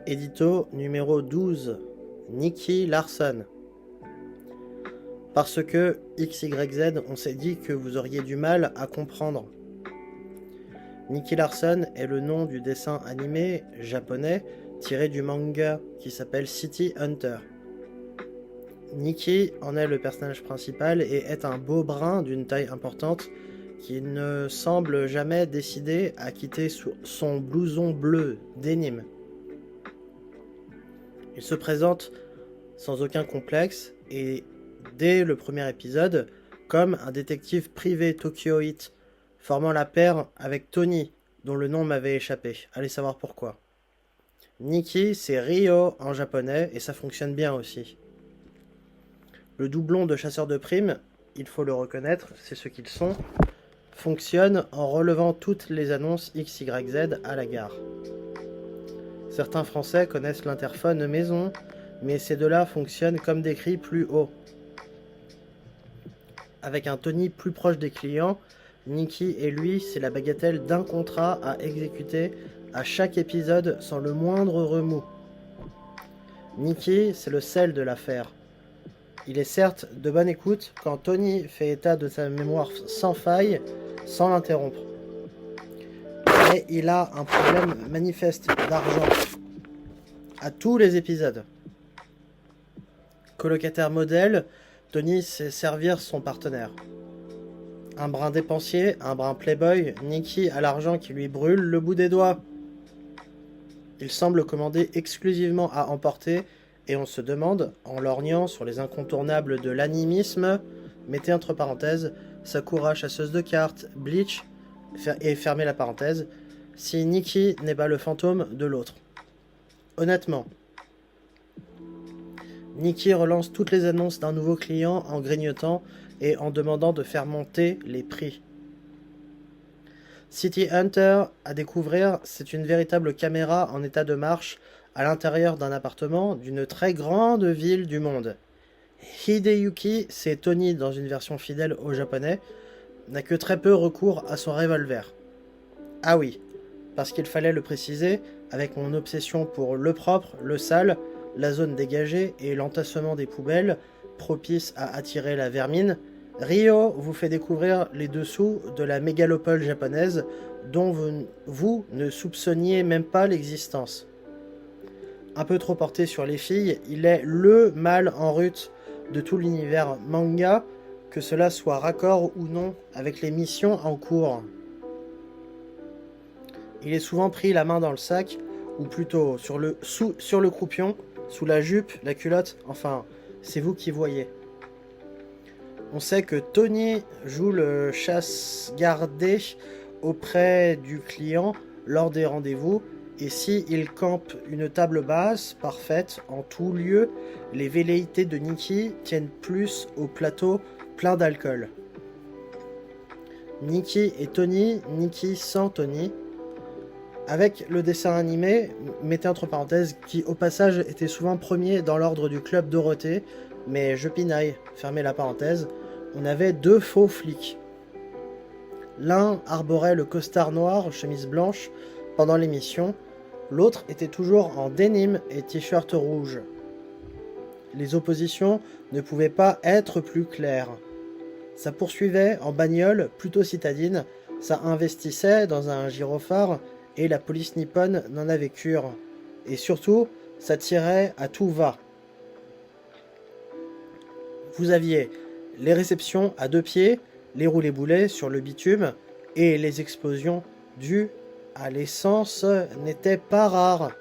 Édito numéro 12, Nicky Larson. Parce que XYZ, on s'est dit que vous auriez du mal à comprendre. Nicky Larson est le nom du dessin animé japonais tiré du manga qui s'appelle City Hunter. Nicky en est le personnage principal et est un beau brun d'une taille importante qui ne semble jamais décider à quitter son blouson bleu denim. Il se présente sans aucun complexe et dès le premier épisode comme un détective privé tokyoïte formant la paire avec Tony dont le nom m'avait échappé. Allez savoir pourquoi. Nicky c'est Ryo en japonais et ça fonctionne bien aussi. Le doublon de chasseurs de primes, il faut le reconnaître, c'est ce qu'ils sont, fonctionne en relevant toutes les annonces XYZ à la gare. Certains Français connaissent l'interphone maison, mais ces deux-là fonctionnent comme des cris plus haut. Avec un Tony plus proche des clients, Nicky et lui, c'est la bagatelle d'un contrat à exécuter à chaque épisode sans le moindre remous. Nicky, c'est le sel de l'affaire. Il est certes de bonne écoute quand Tony fait état de sa mémoire sans faille, sans l'interrompre. Mais il a un problème manifeste d'argent à tous les épisodes. Colocataire modèle, Tony sait servir son partenaire. Un brin dépensier, un brin playboy, Nicky a l'argent qui lui brûle le bout des doigts. Il semble commander exclusivement à emporter et on se demande, en lorgnant sur les incontournables de l'animisme, mettez entre parenthèses, Sakura chasseuse de cartes, Bleach, et fermez la parenthèse, si Nicky n'est pas le fantôme de l'autre. Honnêtement, Nicky relance toutes les annonces d'un nouveau client en grignotant et en demandant de faire monter les prix. City Hunter, à découvrir, c'est une véritable caméra en état de marche à l'intérieur d'un appartement d'une très grande ville du monde. Hideyuki, c'est Tony dans une version fidèle au japonais, n'a que très peu recours à son revolver. Ah oui, parce qu'il fallait le préciser, avec mon obsession pour le propre, le sale, la zone dégagée et l'entassement des poubelles, propice à attirer la vermine, Ryo vous fait découvrir les dessous de la mégalopole japonaise dont vous ne soupçonniez même pas l'existence. Un peu trop porté sur les filles, il est le mâle en rut de tout l'univers manga, que cela soit raccord ou non avec les missions en cours. Il est souvent pris la main dans le sac, ou plutôt sur le croupion, sous la jupe, la culotte, enfin, c'est vous qui voyez. On sait que Tony joue le chasse-gardé auprès du client lors des rendez-vous, et si il campe une table basse, parfaite, en tout lieu, les velléités de Nicky tiennent plus au plateau plein d'alcool. Nicky et Tony, Nicky sans Tony. Avec le dessin animé, mettez entre parenthèses, qui au passage était souvent premier dans l'ordre du club Dorothée, mais je pinaille, fermez la parenthèse, on avait deux faux flics. L'un arborait le costard noir, chemise blanche, pendant l'émission, l'autre était toujours en denim et t-shirt rouge. Les oppositions ne pouvaient pas être plus claires. Ça poursuivait en bagnole plutôt citadine, ça investissait dans un gyrophare et la police nippone n'en avait cure. Et surtout, ça tirait à tout va. Vous aviez les réceptions à deux pieds, les roulés-boulets sur le bitume et les explosions dues à l'essence n'étaient pas rares.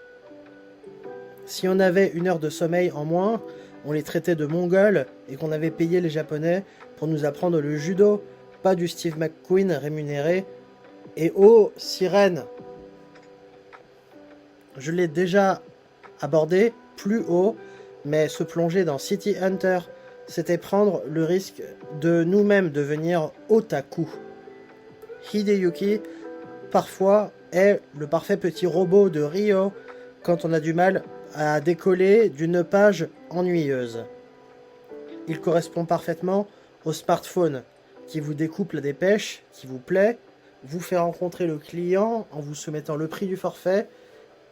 Si on avait une heure de sommeil en moins, on les traitait de mongols et qu'on avait payé les Japonais pour nous apprendre le judo, pas du Steve McQueen rémunéré. Et oh, sirène! Je l'ai déjà abordé plus haut, mais se plonger dans City Hunter, c'était prendre le risque de nous-mêmes devenir otaku. Hideyuki, parfois, est le parfait petit robot de Ryo quand on a du mal à décoller d'une page ennuyeuse. Il correspond parfaitement au smartphone qui vous découpe la dépêche, qui vous plaît, vous fait rencontrer le client en vous soumettant le prix du forfait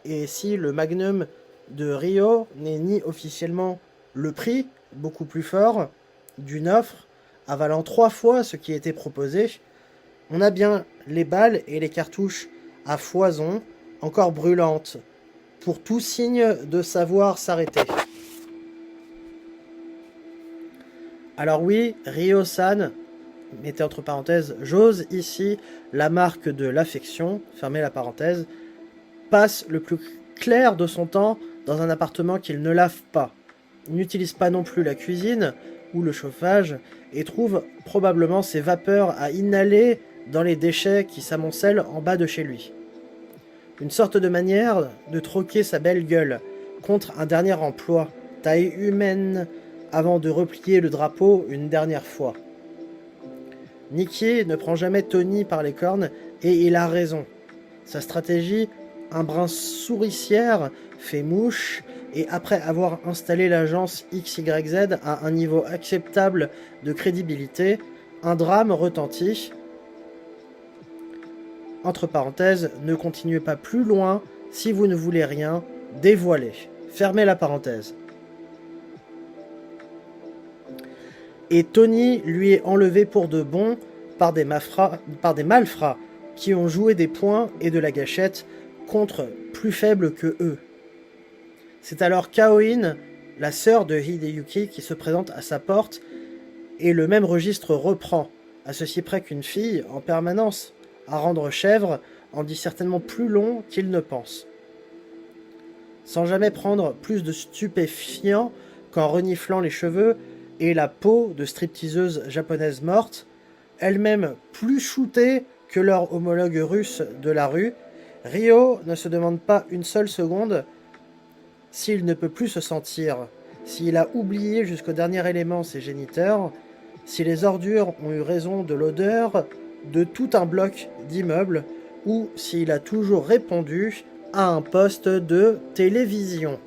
Et si le Magnum de Rio n'est ni officiellement le prix, beaucoup plus fort, d'une offre avalant 3 fois ce qui était proposé, on a bien les balles et les cartouches à foison, encore brûlantes, pour tout signe de savoir s'arrêter. Alors oui, Ryo-san, mettez entre parenthèses, j'ose ici la marque de l'affection, fermez la parenthèse, passe le plus clair de son temps dans un appartement qu'il ne lave pas. Il n'utilise pas non plus la cuisine ou le chauffage et trouve probablement ses vapeurs à inhaler dans les déchets qui s'amoncellent en bas de chez lui. Une sorte de manière de troquer sa belle gueule contre un dernier emploi, taille humaine, avant de replier le drapeau une dernière fois. Nicky ne prend jamais Tony par les cornes et il a raison. Sa stratégie, un brin souricière, fait mouche et après avoir installé l'agence XYZ à un niveau acceptable de crédibilité, un drame retentit. Entre parenthèses, ne continuez pas plus loin si vous ne voulez rien dévoiler. Fermez la parenthèse. Et Tony lui est enlevé pour de bon par des malfrats qui ont joué des poings et de la gâchette contre plus faibles que eux. C'est alors Kaoin, la sœur de Hideyuki, qui se présente à sa porte et le même registre reprend, à ceci près qu'une fille, en permanence, à rendre chèvre, en dit certainement plus long qu'il ne pense. Sans jamais prendre plus de stupéfiants qu'en reniflant les cheveux et la peau de stripteaseuse japonaise morte, elle-même plus shootée que leur homologue russe de la rue, Rio ne se demande pas une seule seconde s'il ne peut plus se sentir, s'il a oublié jusqu'au dernier élément ses géniteurs, si les ordures ont eu raison de l'odeur de tout un bloc d'immeubles, ou s'il a toujours répondu à un poste de télévision.